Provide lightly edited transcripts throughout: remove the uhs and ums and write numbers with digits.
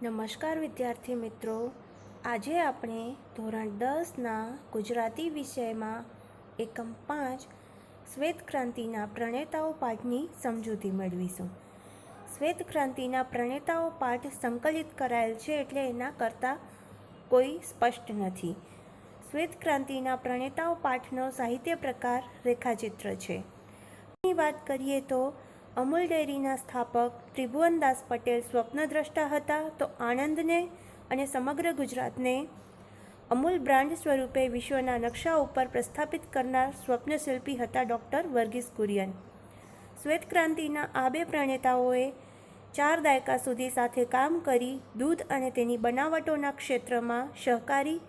નમસ્કાર વિદ્યાર્થી મિત્રો, આજે આપણે ધોરણ 10ના ગુજરાતી વિષયમાં એકમ 5 શ્વેત ક્રાંતિના પ્રણેતાઓ પાઠની સમજૂતી મેળવીશું. શ્વેત ક્રાંતિના પ્રણેતાઓ પાઠ સંકલિત કરાયેલ છે એટલે એના કરતાં કોઈ સ્પષ્ટ નથી. શ્વેત ક્રાંતિના પ્રણેતાઓ પાઠનો સાહિત્ય પ્રકાર રેખાચિત્ર છે. ની વાત કરીએ તો અમૂલ ડેરીના સ્થાપક ત્રિભુવનદાસ પટેલ સ્વપ્નદ્રષ્ટા હતા, તો આણંદને અને સમગ્ર ગુજરાતને અમૂલ બ્રાન્ડ સ્વરૂપે વિશ્વના નકશા ઉપર પ્રસ્થાપિત કરનાર સ્વપ્નશિલ્પી હતા ડૉક્ટર વર્ગીસ કુરિયન. શ્વેત ક્રાંતિના આ બે પ્રણેતાઓએ 4 દાયકા સુધી સાથે કામ કરી દૂધ અને તેની બનાવટોના ક્ષેત્રમાં સહકારી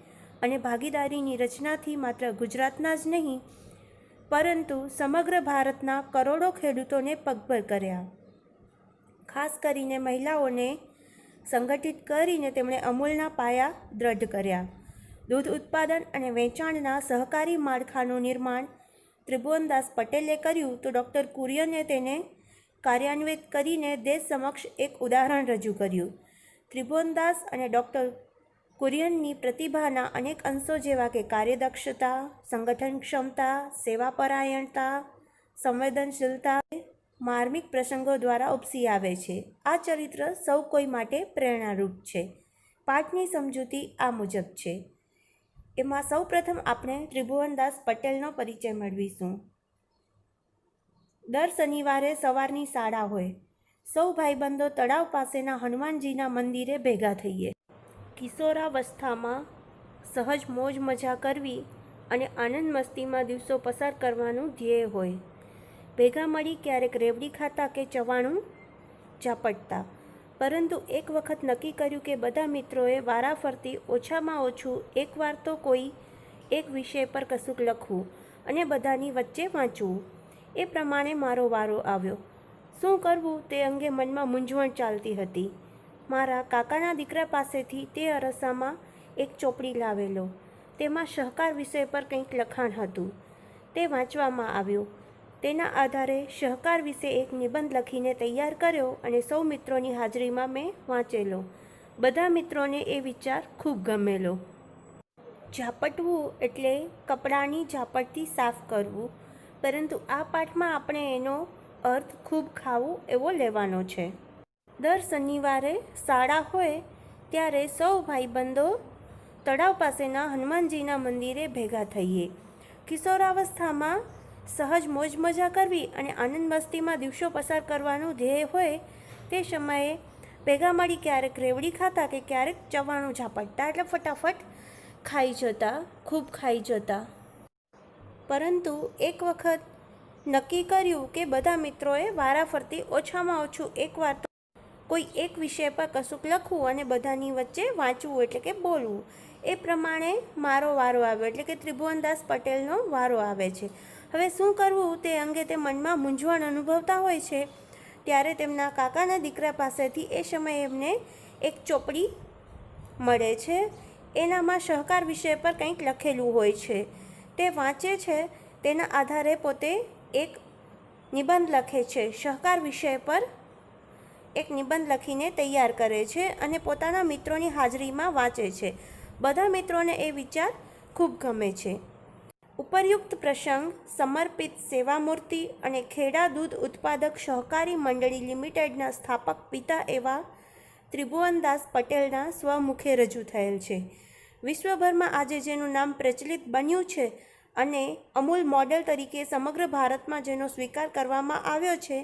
અને ભાગીદારીની રચનાથી માત્ર ગુજરાતના જ નહીં પરંતુ સમગ્ર ભારતના કરોડો ખેડૂતોને પગભર કર્યા. ખાસ કરીને મહિલાઓને સંગઠિત કરીને તેમણે અમૂલના પાયા દ્રઢ કર્યા. દૂધ ઉત્પાદન અને વેચાણના સહકારી માળખાનું નિર્માણ ત્રિભુવનદાસ પટેલે કર્યું, તો ડૉક્ટર કુરિયને તેને કાર્યાન્વિત કરીને દેશ સમક્ષ એક ઉદાહરણ રજૂ કર્યું. ત્રિભુવનદાસ અને ડૉક્ટર કુરિયનની પ્રતિભાના અનેક અંશો જેવા કે કાર્યદક્ષતા, સંગઠન ક્ષમતા, સેવાપરાયણતા, સંવેદનશીલતા માર્મિક પ્રસંગો દ્વારા ઉપસી આવે છે. આ ચરિત્ર સૌ કોઈ માટે પ્રેરણારૂપ છે. પાઠની સમજૂતી આ મુજબ છે. એમાં સૌ પ્રથમ આપણે ત્રિભુવનદાસ પટેલનો પરિચય મેળવીશું. દર શનિવારે સવારની શાળા હોય. સૌ ભાઈબંધો તળાવ પાસેના હનુમાનજીના મંદિરે ભેગા થઈએ. કિશોરાવસ્થામાં સહજ મોજ મજા કરવી અને આનંદ મસ્તીમાં દિવસો પસાર કરવાનું ધ્યેય હોય. ભેગા મળી ક્યારેક રેવડી ખાતા કે ચવાણું ઝાપટતા. પરંતુ એક વખત નક્કી કર્યું કે બધા મિત્રોએ વારાફરતી ઓછામાં ઓછું એકવાર તો કોઈ એક વિષય પર કશુંક લખવું અને બધાની વચ્ચે વાંચવું. એ પ્રમાણે મારો વારો આવ્યો. શું કરવું તે અંગે મનમાં મૂંઝવણ ચાલતી હતી. મારા કાકાના દીકરા પાસેથી તે અરસામાં એક ચોપડી લાવેલો. તેમાં સહકાર વિષય પર કંઈક લખાણ હતું. તે વાંચવામાં આવ્યું. તેના આધારે સહકાર વિશે એક નિબંધ લખીને તૈયાર કર્યો અને સૌ મિત્રોની હાજરીમાં મેં વાંચેલો. બધા મિત્રોને એ વિચાર ખૂબ ગમેલો. ઝાપટવું એટલે કપડાની ઝાપટથી સાફ કરવું, પરંતુ આ પાઠમાં આપણે એનો અર્થ ખૂબ ખાવું એવો લેવાનો છે. દર શનિવારે શાળા હોય ત્યારે સૌ ભાઈબંધો તળાવ પાસેના હનુમાનજીના મંદિરે ભેગા થઈએ. કિશોરાવસ્થામાં સહજ મોજ મજા કરવી અને આનંદ મસ્તીમાં દિવસો પસાર કરવાનું ધ્યેય હોય તે સમયે ભેગા મળી ક્યારેક રેવડી ખાતા કે ક્યારેક ચવાણું ઝાપટતા, એટલે ફટાફટ ખાઈ જતા, ખૂબ ખાઈ જતા. પરંતુ એક વખત નક્કી કર્યું કે બધા મિત્રોએ વારાફરતી ઓછામાં ઓછું એકવાર તો કોઈ એક વિષય પર કશુંક લખવું અને બધાની વચ્ચે વાંચવું એટલે કે બોલવું. એ પ્રમાણે મારો વારો આવ્યો, એટલે કે ત્રિભુવનદાસ પટેલનો વારો આવે છે. હવે શું કરવું તે અંગે તે મનમાં મૂંઝવણ અનુભવતા હોય છે ત્યારે તેમના કાકાના દીકરા પાસેથી એ સમયે એમને એક ચોપડી મળે છે. એનામાં સહકાર વિષય પર કંઈક લખેલું હોય છે. તે વાંચે છે. તેના આધારે પોતે એક નિબંધ લખે છે. સહકાર વિષય પર એક નિબંધ લખીને તૈયાર કરે છે અને પોતાના મિત્રોની હાજરીમાં વાંચે છે. બધા મિત્રોને એ વિચાર ખૂબ ગમે છે. ઉપરયુક્ત પ્રસંગ સમર્પિત સેવામૂર્તિ અને ખેડા દૂધ ઉત્પાદક સહકારી મંડળી લિમિટેડના સ્થાપક પિતા એવા ત્રિભુવનદાસ પટેલના સ્વમુખે રજૂ થયેલ છે. વિશ્વભરમાં આજે જેનું નામ પ્રચલિત બન્યું છે અને અમૂલ મોડેલ તરીકે સમગ્ર ભારતમાં જેનો સ્વીકાર કરવામાં આવ્યો છે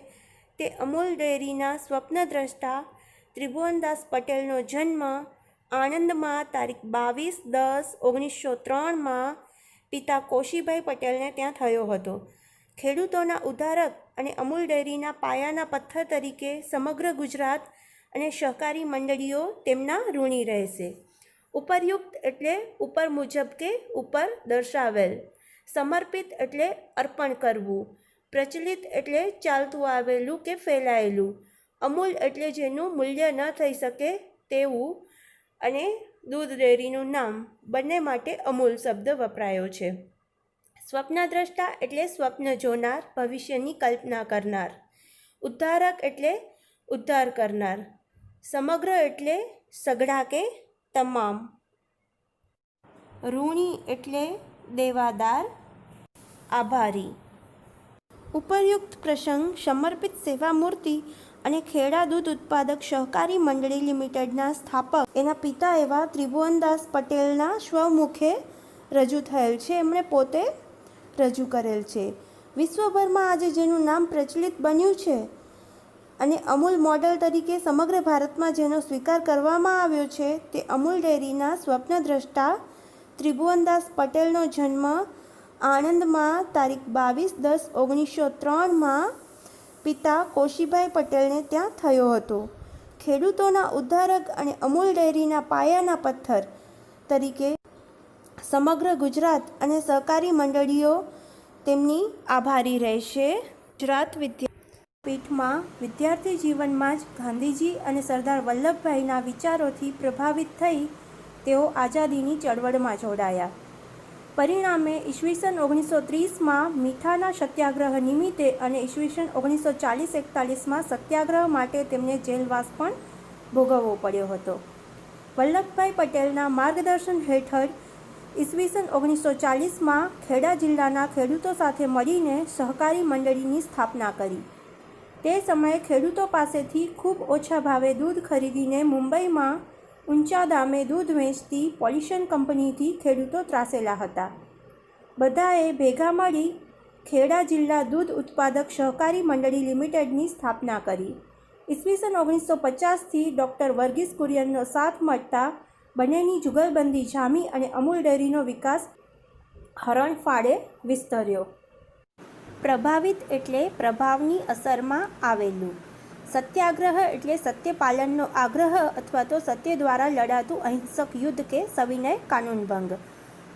તે અમૂલ ડેરીના સ્વપ્નદ્રષ્ટા ત્રિભુવનદાસ પટેલનો જન્મ આણંદમાં તારીખ 22/10/1903 પિતા કોશીભાઈ પટેલને ત્યાં થયો હતો. ખેડૂતોના ઉદ્ધારક અને અમૂલ ડેરીના પાયાના પથ્થર તરીકે સમગ્ર ગુજરાત અને સહકારી મંડળીઓ તેમના ઋણી રહેશે. ઉપરયુક્ત એટલે ઉપર મુજબ કે ઉપર દર્શાવેલ. સમર્પિત એટલે અર્પણ કરવું. પ્રચલિત એટલે ચાલતું આવેલું કે ફેલાયેલું. અમૂલ એટલે જેનું મૂલ્ય ન થઈ શકે તેવું. અને દૂધ ડેરીનું નામ બંને માટે અમૂલ શબ્દ વપરાયો છે. સ્વપ્નદ્રષ્ટા એટલે સ્વપ્ન જોનાર, ભવિષ્યની કલ્પના કરનાર. ઉદ્ધારક એટલે ઉદ્ધાર કરનાર. સમગ્ર એટલે સઘળા કે તમામ. ઋણી એટલે દેવાદાર, આભારી. ઉપરયુક્ત પ્રસંગ સમર્પિત સેવા મૂર્તિ અને ખેડા દૂધ ઉત્પાદક સહકારી મંડળી લિમિટેડના સ્થાપક એના પિતા એવા ત્રિભુવનદાસ પટેલના સ્વમુખે રજૂ થયેલ છે. એમણે પોતે રજૂ કરેલ છે. વિશ્વભરમાં આજે જેનું નામ પ્રચલિત બન્યું છે અને અમૂલ મોડેલ તરીકે સમગ્ર ભારતમાં જેનો સ્વીકાર કરવામાં આવ્યો છે તે અમૂલ ડેરીના સ્વપ્નદ્રષ્ટા ત્રિભુવનદાસ પટેલનો જન્મ આણંદમાં તારીખ 22/10/1903 પિતા કોશીભાઈ પટેલને ત્યાં થયો હતો. ખેડૂતોના ઉદ્ધારક અને અમૂલ ડેરીના પાયાના પથ્થર તરીકે સમગ્ર ગુજરાત અને સહકારી મંડળીઓ તેમની આભારી રહેશે. ગુજરાત વિદ્યાપીઠમાં વિદ્યાર્થી જીવનમાં જ ગાંધીજી અને સરદાર વલ્લભભાઈના વિચારોથી પ્રભાવિત થઈ તેઓ આઝાદીની ચળવળમાં જોડાયા. પરિણામે ઈસવીસન 1930માં મીઠાના સત્યાગ્રહ નિમિત્તે અને ઈસવીસન 1940-41માં સત્યાગ્રહ માટે તેમને જેલવાસ પણ ભોગવવો પડ્યો હતો. વલ્લભભાઈ પટેલના માર્ગદર્શન હેઠળ ઈસવીસન 1940માં ખેડા જિલ્લાના ખેડૂતો સાથે મળીને સહકારી મંડળીની સ્થાપના કરી. તે સમયે ખેડૂતો પાસેથી ખૂબ ઓછા ભાવે દૂધ ખરીદીને મુંબઈમાં ઊંચા દામે દૂધ વેચતી પોલ્યુશન કંપનીથી ખેડૂતો ત્રાસેલા હતા. બધાએ ભેગા મળી ખેડા જિલ્લા દૂધ ઉત્પાદક સહકારી મંડળી લિમિટેડની સ્થાપના કરી. ઈસવીસન 1950થી ડૉક્ટર વર્ગીસ કુરિયનનો સાથ મળતા બંનેની જુગલબંધી જામી અને અમૂલ ડેરીનો વિકાસ હરણફાળે વિસ્તર્યો. પ્રભાવિત એટલે પ્રભાવની અસરમાં આવેલું. સત્યાગ્રહ એટલે સત્યપાલનનો આગ્રહ અથવા તો સત્ય દ્વારા લડાતું અહિંસક યુદ્ધ કે સવિનય કાનૂનભંગ.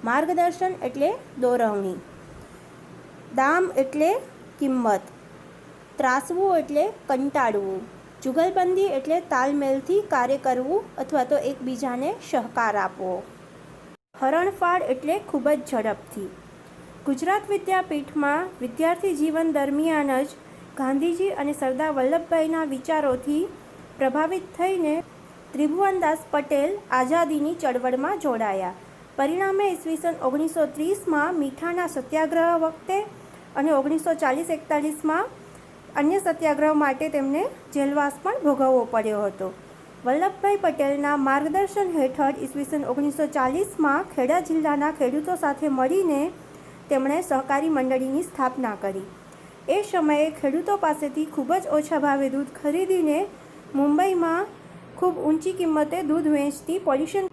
માર્ગદર્શન એટલે દોરવણી. દામ એટલે કિંમત. ત્રાસવું એટલે કંટાળવું. જુગલબંધી એટલે તાલમેલથી કાર્ય કરવું અથવા તો એકબીજાને સહકાર આપવો. હરણફાળ એટલે ખૂબ જ ઝડપથી. ગુજરાત વિદ્યાપીઠમાં વિદ્યાર્થી જીવન દરમિયાન જ ગાંધીજી અને સરદાર વલ્લભભાઈના વિચારોથી પ્રભાવિત થઈને ત્રિભુવનદાસ પટેલ આઝાદીની ચળવળમાં જોડાયા. પરિણામે ઈસવીસન 1930માં મીઠાના સત્યાગ્રહ વખતે અને 1940-41માં અન્ય સત્યાગ્રહ માટે તેમને જેલવાસ પણ ભોગવવો પડ્યો હતો. વલ્લભભાઈ પટેલના માર્ગદર્શન હેઠળ ઈસવીસન 1940માં ખેડા જિલ્લાના ખેડૂતો સાથે મળીને તેમણે સહકારી મંડળીની સ્થાપના કરી. એ સમયે ખેડૂતો પાસેથી ખૂબ જ ઓછા ભાવે દૂધ ખરીદીને મુંબઈમાં ખૂબ ઊંચી કિંમતે દૂધ વેચતી પોલ્યુશન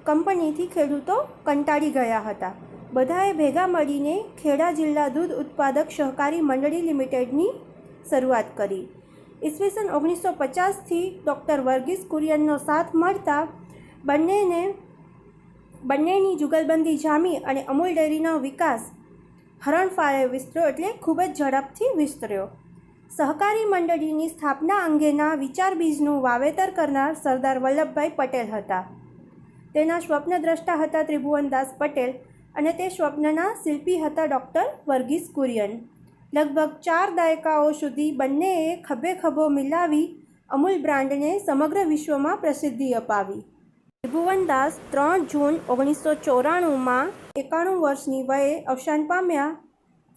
કંપનીથી ખેડૂતો કંટાળી ગયા હતા. બધાએ ભેગા મળીને ખેડા જિલ્લા દૂધ ઉત્પાદક સહકારી મંડળી લિમિટેડની શરૂઆત કરી. ઈસવીસન 1950થી ડૉક્ટર વર્ગીસ કુરિયનનો સાથ મળતા બંનેની જુગલબંધી જામી અને અમૂલ ડેરીનો વિકાસ હરણફાળે વિસ્તર્યો એટલે ખૂબ જ ઝડપથી વિસ્તર્યો. સહકારી મંડળીની સ્થાપના અંગેના વિચાર બીજનું વાવેતર કરનાર સરદાર વલ્લભભાઈ પટેલ હતા. તેના સ્વપ્નદ્રષ્ટા હતા ત્રિભુવનદાસ પટેલ અને તે સ્વપ્નના શિલ્પી હતા ડૉક્ટર વર્ગીસ કુરિયન. લગભગ 4 દાયકાઓ સુધી બંનેએ ખભે ખભો મિલાવી અમૂલ બ્રાન્ડને સમગ્ર વિશ્વમાં પ્રસિદ્ધિ અપાવી. ત્રિભુવનદાસ 3 જૂન 1994માં 91 વર્ષની વયે અવસાન પામ્યા.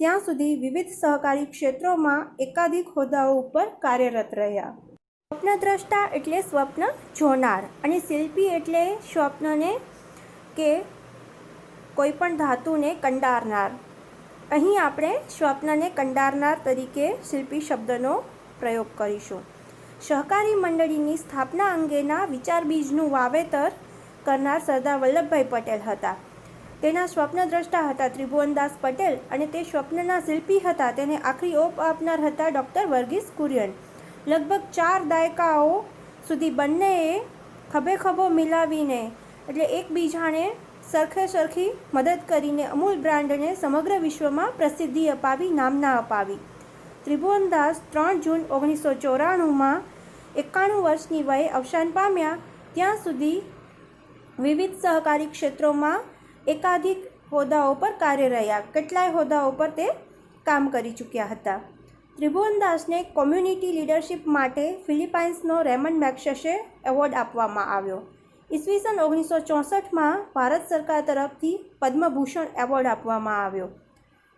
ત્યાં સુધી વિવિધ સહકારી ક્ષેત્રોમાં એકાધિક હોદ્દાઓ ઉપર કાર્યરત રહ્યા. સ્વપ્નદ્રષ્ટા એટલે સ્વપ્ન જોનાર અને શિલ્પી એટલે સ્વપ્નને કે કોઈપણ ધાતુને કંડારનાર. અહીં આપણે સ્વપ્નને કંડારનાર તરીકે શિલ્પી શબ્દનો પ્રયોગ કરીશું. સહકારી મંડળીની સ્થાપના અંગેના વિચાર બીજનું વાવેતર કરનાર સરદાર વલ્લભભાઈ પટેલ હતા. તેના સ્વપ્નદ્રષ્ટા હતા ત્રિભુવનદાસ પટેલ અને તે સ્વપ્નના શિલ્પી હતા. તેને આખરી ઓપ આપનાર હતા ડૉક્ટર વર્ગીસ કુરિયન. લગભગ 4 દાયકાઓ સુધી બંનેએ ખભે ખભો મિલાવીને એટલે એકબીજાને સરખી મદદ કરીને અમૂલ બ્રાન્ડને સમગ્ર વિશ્વમાં પ્રસિદ્ધિ અપાવી, નામના અપાવી. ત્રિભુવનદાસ 3 જૂન 1994માં 91 વર્ષની વયે અવસાન પામ્યા. ત્યાં સુધી વિવિધ સહકારી ક્ષેત્રોમાં એકાધિક હોદ્દાઓ પર કાર્ય રહ્યા. કેટલાય હોદ્દાઓ પર તે કામ કરી ચૂક્યા હતા. ત્રિભુવનદાસને કોમ્યુનિટી લીડરશિપ માટે ફિલિપાઇન્સનો રેમન્ડ મેગ્સેસે એવોર્ડ આપવામાં આવ્યો. ઈસવીસન 1964માં ભારત સરકાર તરફથી પદ્મભૂષણ એવોર્ડ આપવામાં આવ્યો.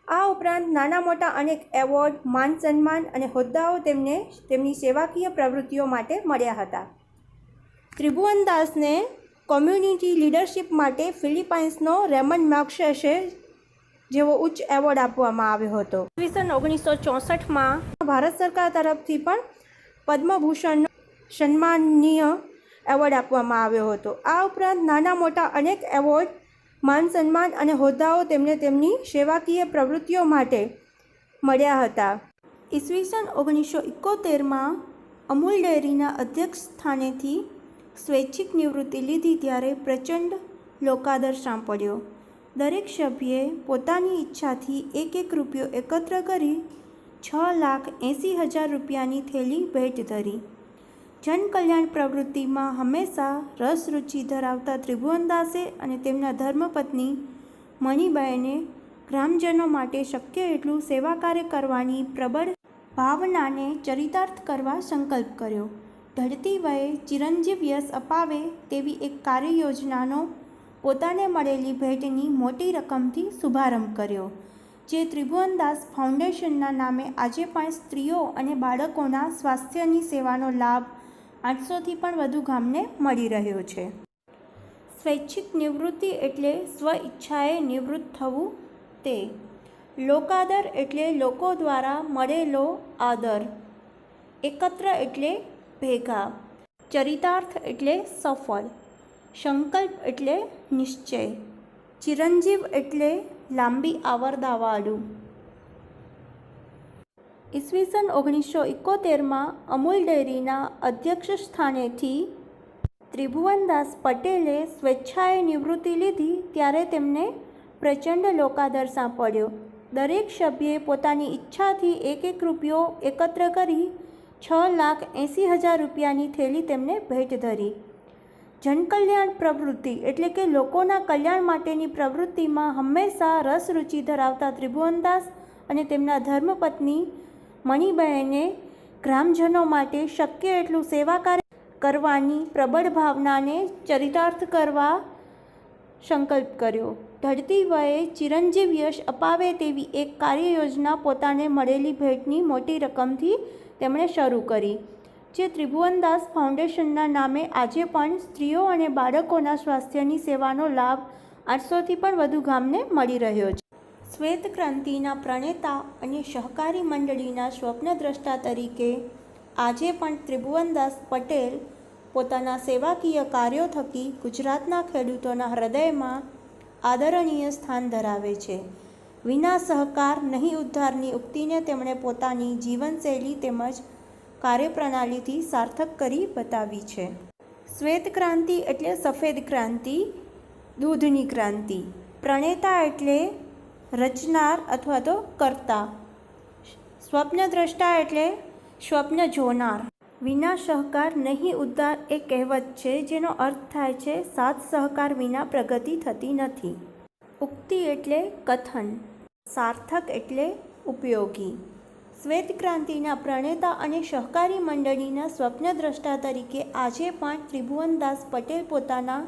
આ ઉપરાંત નાના મોટા અનેક એવોર્ડ, માન સન્માન અને હોદ્દાઓ તેમને તેમની સેવાકીય પ્રવૃત્તિઓ માટે મળ્યા હતા. ત્રિભુવનદાસને કોમ્યુનિટી લીડરશિપ માટે ફિલિપાઇન્સનો રેમન્ડ મેગ્સેસે જેવો ઉચ્ચ એવોર્ડ આપવામાં આવ્યો હતો. ઈસવીસન 1964માં ભારત સરકાર તરફથી પણ પદ્મભૂષણનો સન્માનીય એવોર્ડ આપવામાં આવ્યો હતો. આ ઉપરાંત નાના મોટા અનેક એવોર્ડ, માન સન્માન અને હોદ્દાઓ તેમને તેમની સેવાકીય પ્રવૃત્તિઓ માટે મળ્યા હતા. ઈસવીસન 1971માં અમૂલ ડેરીના અધ્યક્ષ સ્થાનેથી સ્વૈચ્છિક નિવૃત્તિ લીધી ત્યારે પ્રચંડ લોકાદર સાંપડ્યો. દરેક સભ્યે પોતાની ઈચ્છાથી એક રૂપિયો એકત્ર કરી 6,80,000 રૂપિયાની થેલી ભેટ ધરી. જનકલ્યાણ પ્રવૃત્તિમાં હંમેશા રસ રુચિ ધરાવતા ત્રિભુવનદાસે અને તેમના ધર્મપત્ની મણિબાઈને ગ્રામજનો માટે શક્ય એટલું સેવા કાર્ય કરવાની પ્રબળ ભાવનાને ચરિતાર્થ કરવા સંકલ્પ કર્યો. ઢળતી વયે ચિરંજીવ યશ અપાવે તેવી એક કાર્યયોજનાનો પોતાને મળેલી ભેટની મોટી રકમથી શુભારંભ કર્યો, જે ત્રિભુવનદાસ ફાઉન્ડેશનના નામે આજે પણ સ્ત્રીઓ અને બાળકોના સ્વાસ્થ્યની સેવાનો લાભ 800થી પણ વધુ ગામને મળી રહ્યો છે. સ્વૈચ્છિક નિવૃત્તિ એટલે સ્વ ઈચ્છાએ નિવૃત્ત થવું તે. લોકાદર એટલે લોકો દ્વારા મળેલો આદર. એકત્ર એટલે ભેગા. ચરિતાર્થ એટલે સફળ. સંકલ્પ એટલે નિશ્ચય. ચિરંજીવ એટલે લાંબી આવરદાવાળું. ઈસવીસન 1971માં અમૂલ ડેરીના અધ્યક્ષ સ્થાનેથી ત્રિભુવનદાસ પટેલે સ્વેચ્છાએ નિવૃત્તિ લીધી ત્યારે તેમને પ્રચંડ લોકાદર સાંપડ્યો. દરેક સભ્યે પોતાની ઈચ્છાથી એક રૂપિયો એકત્ર કરી 6,80,000 રૂપિયાની થેલી તેમને ભેટ ધરી. જનકલ્યાણ પ્રવૃત્તિ એટલે કે લોકોના કલ્યાણ માટેની પ્રવૃત્તિમાં હંમેશા રસ રુચિ ધરાવતા ત્રિભુવનદાસ અને તેમના ધર્મપત્ની મણિબાઈને ગ્રામજનો માટે શક્ય એટલું સેવા કાર્ય કરવાની પ્રબળ ભાવનાને ચરિતાર્થ કરવા સંકલ્પ કર્યો. ઢળતી વયે ચિરંજીવ યશ અપાવે તેવી એક કાર્યયોજના પોતાને મળેલી ભેટની મોટી રકમથી તેમણે શરૂ કરી, જે ત્રિભુવનદાસ ફાઉન્ડેશનના નામે આજે પણ સ્ત્રીઓ અને બાળકોના સ્વાસ્થ્યની સેવાનો લાભ 800થી પણ વધુ ગામને મળી રહ્યો છે. શ્વેત ક્રાંતિના પ્રણેતા અને સહકારી મંડળીના સ્વપ્નદ્રષ્ટા તરીકે આજે પણ ત્રિભુવનદાસ પટેલ પોતાના સેવાકીય કાર્યો થકી ગુજરાતના ખેડૂતોના હૃદયમાં આદરણીય સ્થાન ધરાવે છે. વિના સહકાર નહીં ઉદ્ધારની ઉક્તિને તેમણે પોતાની જીવનશૈલી તેમજ કાર્યપ્રણાલીથી સાર્થક કરી બતાવી છે. શ્વેત ક્રાંતિ એટલે સફેદ ક્રાંતિ, દૂધની ક્રાંતિ. પ્રણેતા એટલે રચનાર અથવા તો કર્તા. સ્વપ્નદ્રષ્ટા એટલે સ્વપ્ન જોનાર. વિના સહકાર નહીં ઉદ્ધાર એ કહેવત છે, જેનો અર્થ થાય છે સાથ સહકાર વિના પ્રગતિ થતી નથી. ઉક્તિ એટલે કથન. સાર્થક એટલે ઉપયોગી. શ્વેત ક્રાંતિના પ્રણેતા અને સહકારી મંડળીના સ્વપ્નદ્રષ્ટા તરીકે આજે પણ ત્રિભુવનદાસ પટેલ પોતાના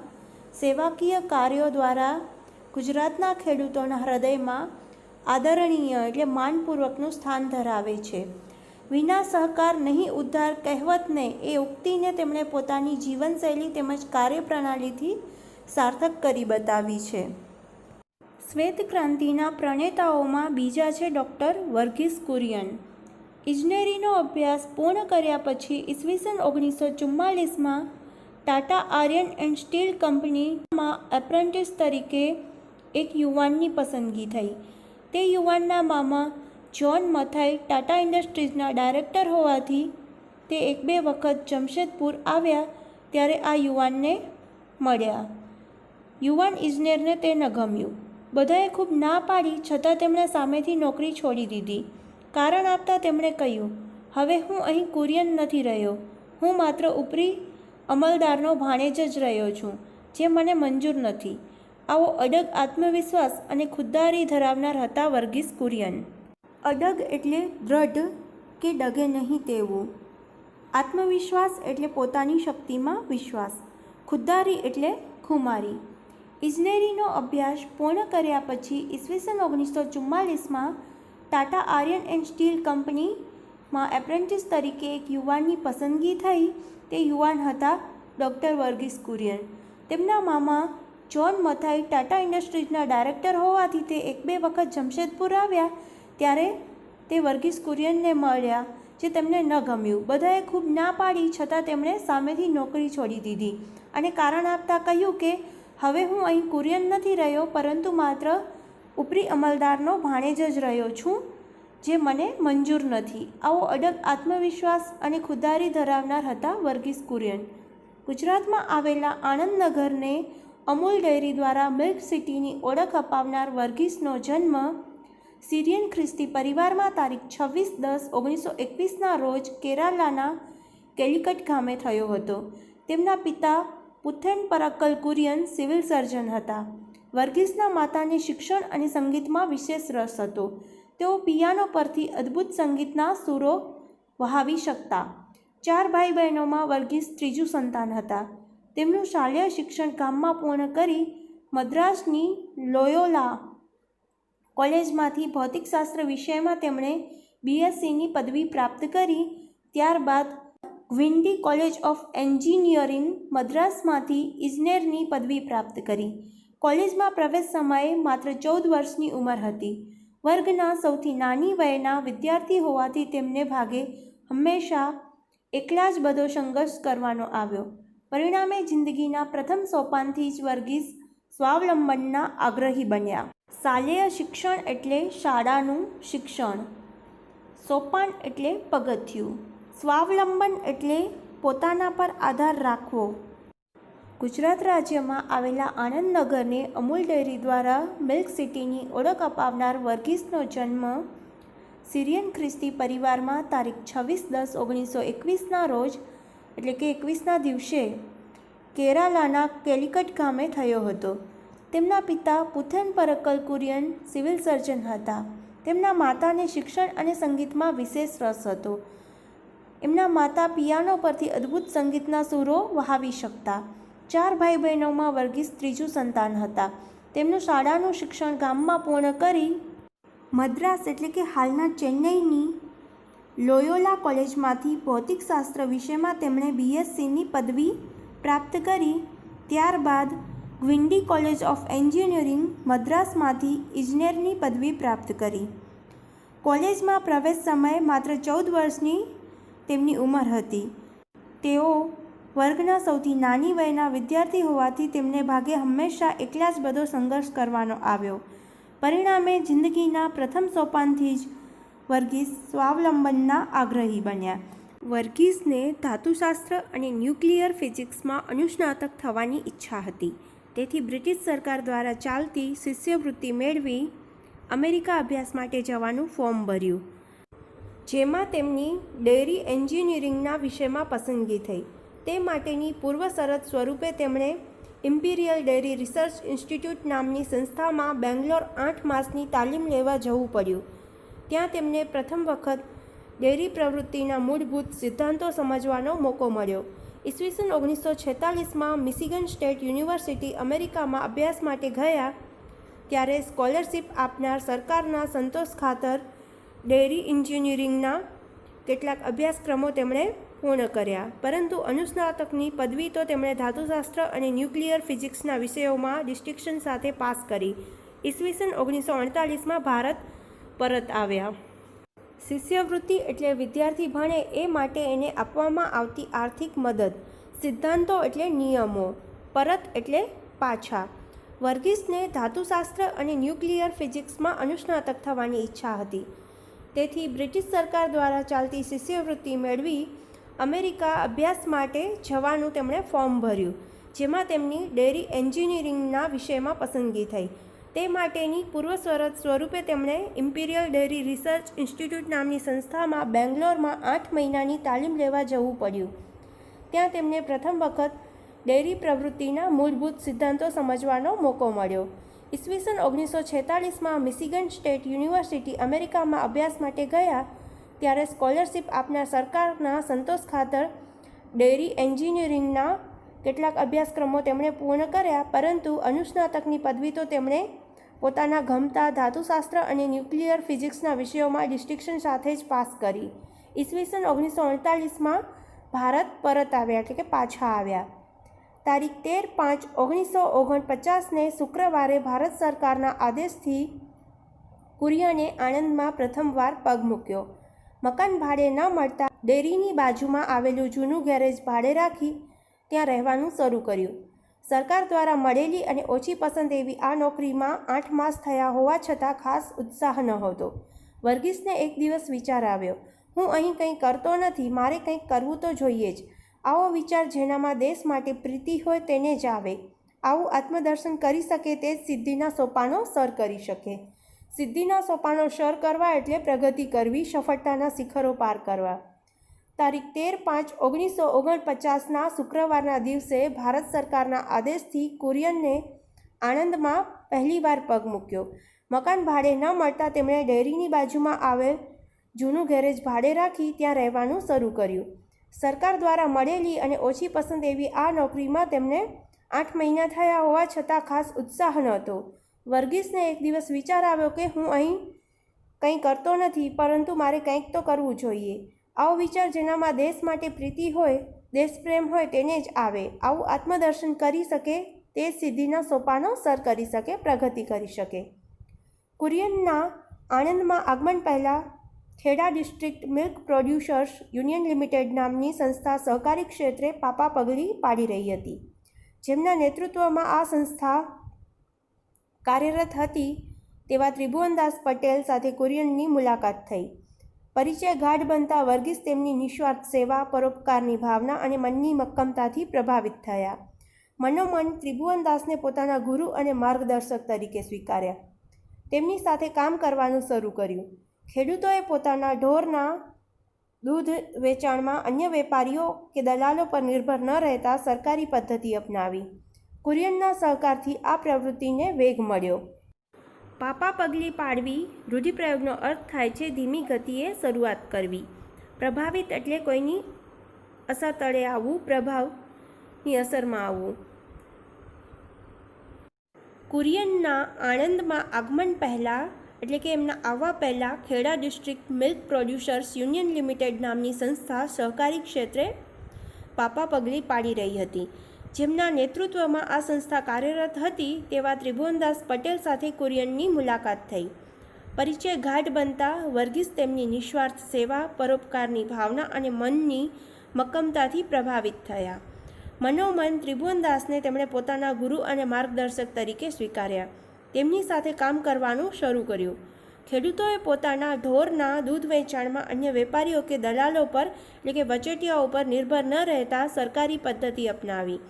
સેવાકીય કાર્યો દ્વારા ગુજરાતના ખેડૂતોના હૃદયમાં આદરણીય એટલે માનપૂર્વકનું સ્થાન ધરાવે છે. વિના સહકાર નહીં ઉદ્ધાર કહેવતને એ ઉક્તિને તેમણે પોતાની જીવનશૈલી તેમજ કાર્યપ્રણાલીથી સાર્થક કરી બતાવી છે. શ્વેત ક્રાંતિના પ્રણેતાઓમાં બીજા છે ડૉક્ટર વર્ગીસ કુરિયન. ઇજનેરીનો અભ્યાસ પૂર્ણ કર્યા પછી ઈસવીસન 1944માં ટાટા આયર્ન એન્ડ સ્ટીલ કંપનીમાં એપ્રેન્ટિસ તરીકે એક યુવાનની પસંદગી થઈ. તે યુવાનના મામા જ્હોન મથાઈ ટાટા ઇન્ડસ્ટ્રીઝના ડાયરેક્ટર હોવાથી તે 1-2 વખત જમશેદપુર આવ્યા ત્યારે આ યુવાનને મળ્યા. યુવાન ઇજનેરને તે ન ગમ્યું. બધાએ ખૂબ ના પાડી છતાં તેમણે સામેથી નોકરી છોડી દીધી. કારણ આપતા તેમણે કહ્યું, હવે હું અહીં કુરિયન નથી રહ્યો, હું માત્ર ઉપરી અમલદારનો ભાણેજ જ રહ્યો છું, જે મને મંજૂર નથી. આવો અડગ આત્મવિશ્વાસ અને ખુદદારી ધરાવનાર હતા વર્ગીસ કુરિયન. અડગ એટલે દ્રઢ, કે ડગે નહીં તેવું. આત્મવિશ્વાસ એટલે પોતાની શક્તિમાં વિશ્વાસ. ખુદદારી એટલે ખુમારી. ઇજનેરીનો અભ્યાસ પૂર્ણ કર્યા પછી ઈસવીસન 1944માં ટાટા આયર્ન એન્ડ સ્ટીલ કંપનીમાં એપ્રેન્ટિસ તરીકે એક યુવાનની પસંદગી થઈ. તે યુવાન હતા ડૉક્ટર વર્ગીસ કુરિયન. તેમના મામા જ્હોન મથાઈ ટાટા ઇન્ડસ્ટ્રીઝના ડાયરેક્ટર હોવાથી તે 1-2 વખત જમશેદપુર આવ્યા ત્યારે તે વર્ગીસ કુરિયનને મળ્યા, જે તેમને ન ગમ્યું. બધાએ ખૂબ ના પાડી છતાં તેમણે સામેથી નોકરી છોડી દીધી અને કારણ આપતા કહ્યું કે હવે હું અહીં કુરિયન નથી રહ્યો, પરંતુ માત્ર ઉપરી અમલદારનો ભાણેજ જ રહ્યો છું, જે મને મંજૂર નથી. આવો અડગ આત્મવિશ્વાસ અને ખુદદારી ધરાવનાર હતા વર્ગીસ કુરિયન. ગુજરાતમાં આવેલા આનંદનગરને અમૂલ ડેરી દ્વારા મિલ્ક સિટીની ઓળખ અપાવનાર વર્ગીસનો જન્મ સિરિયન ખ્રિસ્તી પરિવારમાં તારીખ 26/10/1921ના રોજ કેરાલાના કેલિકટ ગામે થયો હતો. તેમના પિતા પુથેન પરક્કલ કુરિયન સિવિલ સર્જન હતા. વર્ગીસના માતાને શિક્ષણ અને સંગીતમાં વિશેષ રસ હતો. તેઓ પિયાનો પરથી અદ્ભુત સંગીતના સૂરો વહાવી શકતા. 4 ભાઈ બહેનોમાં વર્ગીસ ત્રીજું સંતાન હતા. તેમનું શાલેય શિક્ષણ ગામમાં પૂર્ણ કરી મદ્રાસની લોયોલા કોલેજમાંથી ભૌતિકશાસ્ત્ર વિષયમાં તેમણે BScની પદવી પ્રાપ્ત કરી. ત્યારબાદ ગ્વિન્ડી કોલેજ ઓફ એન્જિનિયરિંગ મદ્રાસમાંથી ઇજનેરની પદવી પ્રાપ્ત કરી. કોલેજમાં પ્રવેશ સમયે માત્ર 14 વર્ષની ઉંમર હતી. વર્ગના સૌથી નાની વયના વિદ્યાર્થી હોવાથી તેમને ભાગે હંમેશા એકલા જ બધો સંઘર્ષ કરવાનો આવ્યો. પરિણામે જિંદગીના પ્રથમ સોપાનથી જ વર્ગીસ સ્વાવલંબનના આગ્રહી બન્યા. શાલેય શિક્ષણ એટલે શાળાનું શિક્ષણ, સોપાન એટલે પગથિયું, સ્વાવલંબન એટલે પોતાના પર આધાર રાખવો. ગુજરાત રાજ્યમાં આવેલા આનંદનગરને અમૂલ ડેરી દ્વારા મિલ્ક સિટીની ઓળખ અપાવનાર વર્ગીસનો જન્મ સિરિયન ખ્રિસ્તી પરિવારમાં તારીખ 26/10/1921ના રોજ એટલે કે 21ના દિવસે કેરાલાના કેલિકટ ગામે થયો હતો. તેમના પિતા પુથેન પરક્કલ કુરિયન સિવિલ સર્જન હતા. તેમના માતાને શિક્ષણ અને સંગીતમાં વિશેષ રસ હતો. એમના માતા પિયાનો પરથી અદ્ભુત સંગીતના સૂરો વહાવી શકતા. 4 ભાઈ બહેનોમાં વર્ગીસ ત્રીજું સંતાન હતા. તેમનું શાળાનું શિક્ષણ ગામમાં પૂર્ણ કરી મદ્રાસ એટલે કે હાલના ચેન્નઈની લોયોલા કોલેજમાંથી ભૌતિકશાસ્ત્ર વિષયમાં તેમણે BScની પદવી પ્રાપ્ત કરી. ત્યારબાદ ગ્વિન્ડી કોલેજ ઓફ એન્જિનિયરિંગ મદ્રાસમાંથી ઇજનેરની પદવી પ્રાપ્ત કરી. કોલેજમાં પ્રવેશ સમયે માત્ર 14 વર્ષની તેમની ઉંમર હતી. તેઓ વર્ગના સૌથી નાની વયના વિદ્યાર્થી હોવાથી તેમને ભાગે હંમેશા એકલા જ બધો સંઘર્ષ કરવાનો આવ્યો. પરિણામે જિંદગીના પ્રથમ સોપાનથી જ વર્ગીસ સ્વાવલંબનના આગ્રહી બન્યા. વર્ગીસને ધાતુશાસ્ત્ર અને ન્યુક્લિયર ફિઝિક્સમાં અનુસ્નાતક થવાની ઈચ્છા હતી. તેથી બ્રિટિશ સરકાર દ્વારા ચાલતી શિષ્યવૃત્તિ મેળવી અમેરિકા અભ્યાસ માટે જવાનું ફોર્મ ભર્યું, જેમાં તેમની ડેરી એન્જિનિયરિંગના વિષયમાં પસંદગી થઈ. તે માટેની પૂર્વ શરત સ્વરૂપે તેમણે ઇમ્પિરિયલ ડેરી રિસર્ચ ઇન્સ્ટિટ્યૂટ નામની સંસ્થામાં બેંગ્લોર 8 માસની તાલીમ લેવા જવું પડ્યું. ત્યાં તેમને પ્રથમ વખત ડેરી પ્રવૃત્તિના મૂળભૂત સિદ્ધાંતો સમજવાનો મોકો મળ્યો. ઈસવીસન 1946માં મિશિગન સ્ટેટ યુનિવર્સિટી અમેરિકામાં અભ્યાસ માટે ગયા ત્યારે સ્કોલરશિપ આપનાર સરકારના સંતોષ ખાતર ડેરી એન્જિનિયરિંગના કેટલાક અભ્યાસક્રમો તેમણે પૂર્ણ કર્યા, પરંતુ અનુસ્નાતકની પદવી તો તેમણે ધાતુશાસ્ત્ર અને ન્યુક્લિયર ફિઝિક્સના વિષયોમાં ડિસ્ટિંક્શન સાથે પાસ કરી. ઈસવીસન 1948માં ભારત પરત આવ્યા. શિષ્યવૃત્તિ એટલે વિદ્યાર્થી ભણે એ માટે એને આપવામાં આવતી આર્થિક મદદ. સિદ્ધાંતો એટલે નિયમો. પરત એટલે પાછા. વર્ગીસને ધાતુશાસ્ત્ર અને ન્યુક્લિયર ફિઝિક્સમાં અનુસ્નાતક થવાની ઈચ્છા હતી. તેથી બ્રિટિશ સરકાર દ્વારા ચાલતી શિષ્યવૃત્તિ મેળવી અમેરિકા અભ્યાસ માટે જવાનું તેમણે ફોર્મ ભર્યું, જેમાં તેમની ડેરી એન્જિનિયરિંગના વિષયમાં પસંદગી થઈ. તે માટેની પૂર્વ શરત સ્વરૂપે તેમણે ઇમ્પિરિયલ ડેરી રિસર્ચ ઇન્સ્ટિટ્યૂટ નામની સંસ્થામાં બેંગ્લોરમાં 8 મહિનાની તાલીમ લેવા જવું પડ્યું. ત્યાં તેમને પ્રથમ વખત ડેરી પ્રવૃત્તિના મૂળભૂત સિદ્ધાંતો સમજવાનો મોકો મળ્યો. ઈસવીસન 1946માં મિશિગન સ્ટેટ યુનિવર્સિટી અમેરિકામાં અભ્યાસ માટે ગયા ત્યારે સ્કોલરશિપ આપનાર સરકારના સંતોષ ખાતર ડેરી એન્જિનિયરિંગના કેટલાક અભ્યાસક્રમો તેમણે પૂર્ણ કર્યા, પરંતુ અનુસ્નાતકની પદવી તો તેમણે પોતાના ગમતા ધાતુશાસ્ત્ર અને ન્યુક્લિયર ફિઝિક્સના વિષયોમાં ડિસ્ટિંક્શન સાથે જ પાસ કરી. ઈસવીસન 1948માં ભારત પરત આવ્યા, એટલે કે પાછા આવ્યા. તારીખ 13/5/1949ને શુક્રવારે ભારત સરકારના આદેશથી કુરિયને આણંદમાં પ્રથમવાર પગ મૂક્યો. મકાન ભાડે ન મળતા ડેરીની બાજુમાં આવેલું જૂનું ગેરેજ ભાડે રાખી ત્યાં રહેવાનું શરૂ કર્યું. સરકાર દ્વારા મળેલી અને ઓછી પસંદ એવી આ નોકરીમાં 8 માસ થયા હોવા છતાં ખાસ ઉત્સાહ નહોતો. વર્ગીસને એક દિવસ વિચાર આવ્યો, હું અહીં કંઈ કરતો નથી, મારે કંઈક કરવું તો જોઈએ જ. આવો વિચાર જેનામાં દેશ માટે પ્રીતિ હોય તેને જ આવે. આવું આત્મદર્શન કરી શકે તે જ સિદ્ધિના સોપાનો સર કરી શકે. સિદ્ધિના સોપાનો સર કરવા એટલે પ્રગતિ કરવી, સફળતાના શિખરો પાર કરવા. તારીખ 13/5/1949ના શુક્રવારના દિવસે ભારત સરકારના આદેશથી કુરિયને આણંદમાં પહેલીવાર પગ મૂક્યો. મકાન ભાડે ન મળતા તેમણે ડેરીની બાજુમાં આવેલ જૂનું ગેરેજ ભાડે રાખી ત્યાં રહેવાનું શરૂ કર્યું. સરકાર દ્વારા મળેલી અને ઓછી પસંદ એવી આ નોકરીમાં તેમને 8 મહિના થયા હોવા છતાં ખાસ ઉત્સાહ નહોતો. વર્ગીસને એક દિવસ વિચાર આવ્યો કે હું અહીં કંઈ કરતો નથી, પરંતુ મારે કંઈક તો કરવું જોઈએ. આવો વિચાર જેનામાં દેશ માટે પ્રીતિ હોય, દેશપ્રેમ હોય તેને જ આવે. આવું આત્મદર્શન કરી શકે તે સિદ્ધિના સોપાનો સર કરી શકે, પ્રગતિ કરી શકે. કુરિયનના આણંદમાં આગમન પહેલાં Kheda district milk producers union limited નામની સંસ્થા સહકારી ક્ષેત્રે પાપા પગલી પાડી રહી હતી. જેમના નેતૃત્વમાં આ સંસ્થા કાર્યરત હતી તેવા ત્રિભુવનદાસ પટેલ સાથે કુરિયનની મુલાકાત થઈ. પરિચય ગાઢ બનતા વર્ગીસ તેમની નિસ્વાર્થ સેવા, પરોપકારની ભાવના અને મનની મક્કમતાથી પ્રભાવિત થયા. મનોમન ત્રિભુવનદાસને પોતાના ગુરુ અને માર્ગદર્શક તરીકે સ્વીકાર્યા. તેમની સાથે કામ કરવાનું શરૂ કર્યું. ખેડૂતોએ પોતાના ઢોરના દૂધ વેચાણમાં અન્ય વેપારીઓ કે દલાલો પર નિર્ભર ન રહેતા સરકારી પદ્ધતિ અપનાવી. કુરિયનના સહકારથી આ પ્રવૃત્તિને વેગ મળ્યો. પાપા પગલી પાડવી રૂઢિપ્રયોગનો અર્થ થાય છે ધીમી ગતિએ શરૂઆત કરવી. પ્રભાવિત એટલે કોઈની અસર તળે આવવું, પ્રભાવની અસરમાં આવવું. કુરિયનના આણંદમાં આગમન પહેલાં એટલે કે એમના આવવા પહેલાં Kheda district milk producers union limited નામની સંસ્થા સહકારી ક્ષેત્રે પાપા પગલી પાડી રહી હતી. જેમના નેતૃત્વમાં આ સંસ્થા કાર્યરત હતી તેવા ત્રિભુવનદાસ પટેલ સાથે કુરિયનની મુલાકાત થઈ. પરિચય ગાઢ બનતા વર્ગીસ તેમની નિસ્વાર્થ સેવા, પરોપકારની ભાવના અને મનની મક્કમતાથી પ્રભાવિત થયા. મનોમન ત્રિભુવનદાસને તેમણે પોતાના ગુરુ અને માર્ગદર્શક તરીકે સ્વીકાર્યા. તેમની સાથે કામ કરવાનું શરૂ કર્યું. ખેડૂતોએ પોતાના ઢોરના દૂધ વેચાણમાં અન્ય વેપારીઓ કે દલાલો પર એટલે કે વચેટિયાઓ પર નિર્ભર ન રહેતા સરકારી પદ્ધતિ અપનાવી.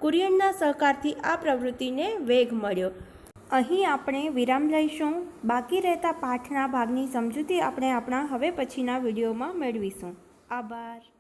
કુરિયનના સહકારથી આ પ્રવૃત્તિને વેગ મળ્યો. અહીં આપણે વિરામ લઈશું. બાકી રહેતા પાઠના ભાગની સમજૂતી આપણે આપણા હવે પછીના વિડીયોમાં મેળવીશું. આભાર.